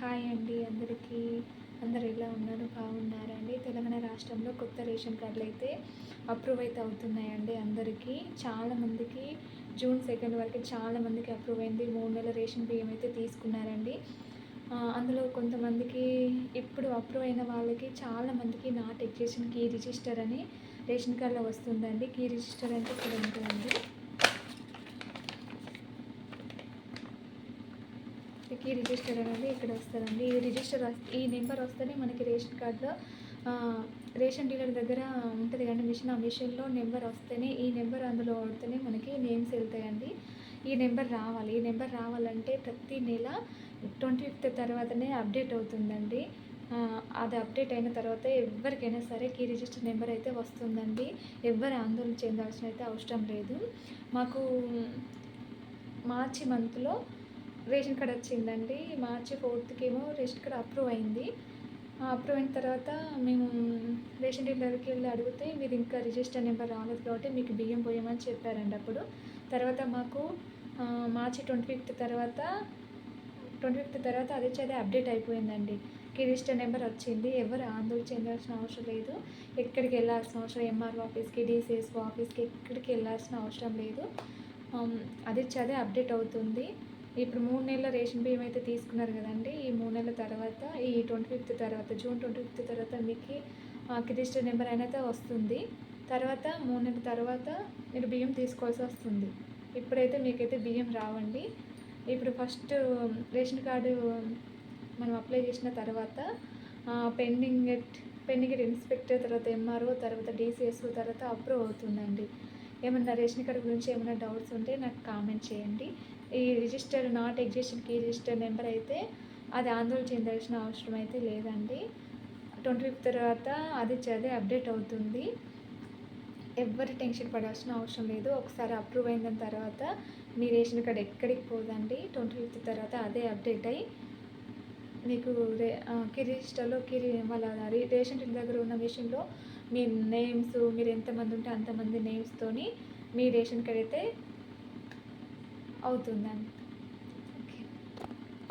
Hi అండి అందరికీ. అందరు ఎలా ఉన్నారు? బాగున్నారా అండి? తెలంగాణ రాష్ట్రంలో కొత్త రేషన్ కార్డులు అయితే అప్రూవ్ అయితే అవుతున్నాయండి అందరికీ. చాలామందికి జూన్ 2 వరకు చాలామందికి అప్రూవ్ అయింది. 3 నెలల రేషన్ బియ్యం అయితే తీసుకున్నారండి. అందులో కొంతమందికి ఇప్పుడు అప్రూవ్ అయిన వాళ్ళకి చాలామందికి నాట్ ఎగ్జిస్టింగ్ కీ రిజిస్టర్ అని రేషన్ కార్డులో వస్తుందండి. కీ రిజిస్టర్ అంటే ఇక్కడ ఉంటుందండి. కీ రిజిస్టర్ అనేది ఇక్కడ వస్తుందండి. ఈ నెంబర్ వస్తేనే మనకి రేషన్ కార్డులో రేషన్ డీలర్ దగ్గర ఉంటుంది కానీ మిషన్, ఆ మిషన్లో నెంబర్ వస్తేనే, ఈ నెంబర్ అందులో పడితేనే మనకి నేమ్స్ వెళ్తాయండి. ఈ నెంబర్ రావాలి. ఈ నెంబర్ రావాలంటే ప్రతి నెల 25th తర్వాతనే అప్డేట్ అవుతుందండి. అది అప్డేట్ అయిన తర్వాత ఎవరికైనా సరే కీ రిజిస్టర్ నెంబర్ అయితే వస్తుందండి. ఎవ్వరు ఆందోళన చెందాల్సిన అయితే అవసరం లేదు. మాకు మార్చి మంత్లో రేషన్ కార్డ్ వచ్చిందండి. మార్చి 4th ఏమో రేషన్ కార్డ్ అప్రూవ్ అయింది. అప్రూవ్ అయిన తర్వాత మేము రేషన్ డీలర్కి వెళ్ళి అడిగితే మీది ఇంకా రిజిస్టర్ నెంబర్ రాలేదు కాబట్టి మీకు బియ్యం పోయమని చెప్పారండి. అప్పుడు తర్వాత మాకు మార్చి 25th తర్వాత అది అప్డేట్ అయిపోయిందండి. రిజిస్టర్ నెంబర్ వచ్చింది. ఎవరు ఆందోళన చెందాల్సిన అవసరం లేదు. ఎక్కడికి వెళ్ళాల్సిన అవసరం, ఎంఆర్ఓ ఆఫీస్కి, డిసిఎస్ఓ ఆఫీస్కి ఎక్కడికి వెళ్ళాల్సిన అవసరం లేదు. అది అప్డేట్ అవుతుంది. ఇప్పుడు 3 నెలల రేషన్ బియ్యం అయితే తీసుకున్నారు కదండి. ఈ 3 నెలల తర్వాత, ఈ 25th తర్వాత, జూన్ 25th తర్వాత మీకు రిజిస్టర్ నెంబర్ అనేది వస్తుంది. తర్వాత 3 నెలల తర్వాత మీరు బియ్యం తీసుకోవాల్సి వస్తుంది. ఇప్పుడైతే మీకైతే బియ్యం రావండి. ఇప్పుడు ఫస్ట్ రేషన్ కార్డు మనం అప్లై చేసిన తర్వాత పెండింగ్ ఇన్స్పెక్టర్, తర్వాత ఎంఆర్ఓ, తర్వాత డిసిఎస్ఓ తర్వాత అప్రూవ్ అవుతుందండి. ఏమన్నా రేషన్ కార్డు గురించి ఏమైనా డౌట్స్ ఉంటే నాకు కామెంట్ చేయండి. ఈ register not existing key register number అయితే అది ఆందోళన చెందాల్సిన అవసరం అయితే లేదండి. 25th తర్వాత అది అప్డేట్ అవుతుంది. ఎవ్వరి టెన్షన్ పడాల్సిన అవసరం లేదు. ఒకసారి అప్రూవ్ అయిన తర్వాత మీ రేషన్ కార్డ్ ఎక్కడికి పోదండి. 25th తర్వాత అదే అప్డేట్ అయ్యి మీకు కీ రిజిస్టర్లో వాళ్ళ రేషన్ డీలర్ దగ్గర ఉన్న మిషన్లో మీ నేమ్స్, మీరు ఎంతమంది ఉంటే అంతమంది నేమ్స్తోని మీ రేషన్ కార్డ్ అయితే అవుతుందండి.